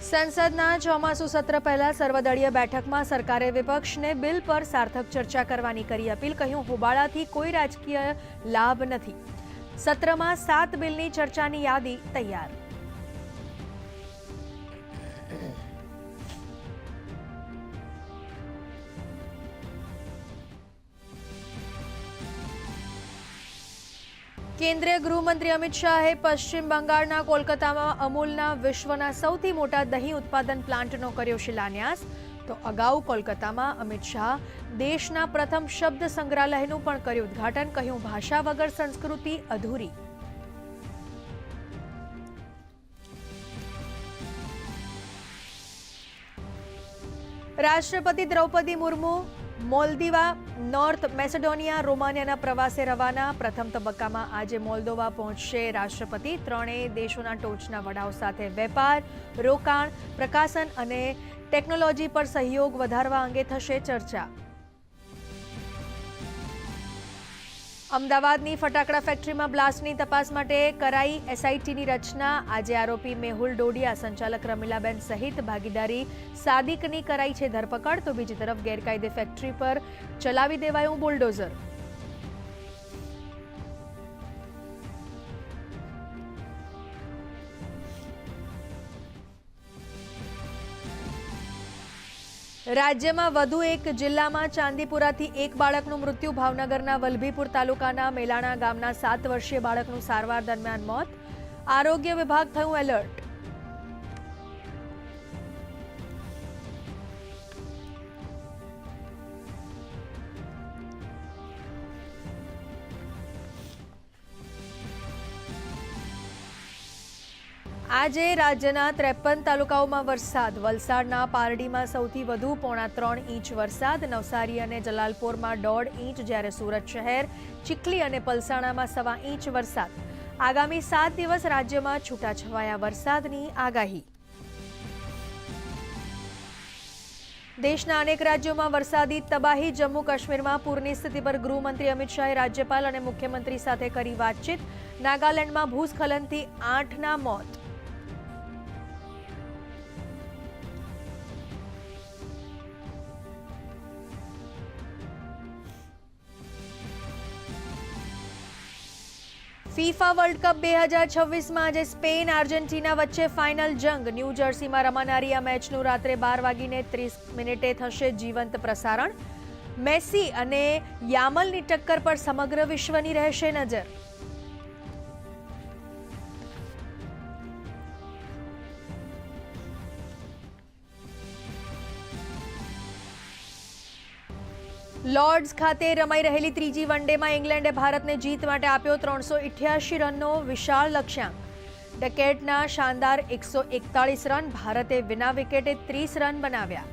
સંસદના ચોમાસુ સત્ર પહેલા સર્વદળીય બેઠકમાં સરકારે વિપક્ષને બિલ પર સાર્થક ચર્ચા કરવાની કરી અપીલ. કહ્યું, હોબાળાથી કોઈ રાજકીય લાભ નથી. સત્રમાં 7 બિલની ચર્ચાની યાદી તૈયાર. કેન્દ્રીય ગૃહમંત્રી અમિત શાહે પશ્ચિમ બંગાળના કોલકાતામાં અમૂલના વિશ્વના સૌથી મોટા દહીં ઉત્પાદન પ્લાન્ટનો કર્યો શિલાન્યાસ. તો અગાઉ કોલકાતામાં અમિત શાહ દેશના પ્રથમ શબ્દ સંગ્રહાલયનું પણ કર્યું ઉદ્ઘાટન. કહ્યું, ભાષા વગર સંસ્કૃતિ અધૂરી. રાષ્ટ્રપતિ દ્રૌપદી મુર્મુ મોલ્દીવા, નોર્થ મેસેડોનિયા, રોમાનિયાના પ્રવાસે રવાના. પ્રથમ તબક્કામાં આજે મોલ્દોવા પહોંચશે રાષ્ટ્રપતિ. ત્રણેય દેશોના ટોચના વડાઓ સાથે વેપાર, રોકાણ, પ્રકાશન અને ટેકનોલોજી પર સહયોગ વધારવા અંગે થશે ચર્ચા. અમદાવાદની ફટાકડા ફેક્ટરીમાં બ્લાસ્ટની તપાસ માટે કરાઈ એસઆઈટીની રચના. આજે આરોપી મેહુલ ડોડિયા, સંચાલક રમીલાબેન સહિત ભાગીદારી સાદિકની કરાઈ છે ધરપકડ. તો બીજી તરફ ગેરકાયદે ફેક્ટરી પર ચલાવી દેવાયું બુલડોઝર. રાજ્યમાં વધુ એક જિલ્લામાં ચાંદીપુરાથી એક બાળકનું મૃત્યુ. ભાવનગરના વલભીપુર તાલુકાના મેલાણા ગામના 7 વર્ષીય બાળકનું સારવાર દરમિયાન મોત. આરોગ્ય વિભાગ થયું એલર્ટ. આજે રાજ્યના 53 તાલુકાઓમાં વરસાદ. વલસાડના પારડીમાં સૌથી વધુ 3.5 ઇંચ વરસાદ. નવસારી અને જલાલપોરમાં 1.5 ઇંચ, જ્યારે સુરત શહેર, ચીખલી અને પલસાણામાં 1.25 ઇંચ વરસાદ. આગામી 7 દિવસ રાજ્યમાં છૂટાછવાયા વરસાદની આગાહી. દેશના અનેક રાજ્યોમાં વરસાદી તબાહી. જમ્મુ કાશ્મીરમાં પૂરની સ્થિતિ પર ગૃહમંત્રી અમિત શાહે રાજ્યપાલ અને મુખ્યમંત્રી સાથે કરી વાતચીત. નાગાલેન્ડમાં ભૂસ્ખલનથી 8ના મોત. ફીફા વર્લ્ડ કપ 2026માં આજે સ્પેન આર્જેન્ટિના વચ્ચે ફાઇનલ જંગ. ન્યૂ જર્સીમાં રમાનારી આ મેચનું રાત્રે 12:30 થશે જીવંત પ્રસારણ. મેસી અને યામલની ટક્કર પર સમગ્ર વિશ્વની રહેશે નજર. લોર્ડ્સ ખાતે રમાઈ રહેલી ત્રીજી વનડેમાં ઇંગ્લેન્ડે ભારતને જીત માટે આપ્યો 388 રનનો વિશાળ લક્ષ્યાંક. ડકેટના શાનદાર 141 રન. ભારતે વિના વિકેટે 30 રન બનાવ્યા.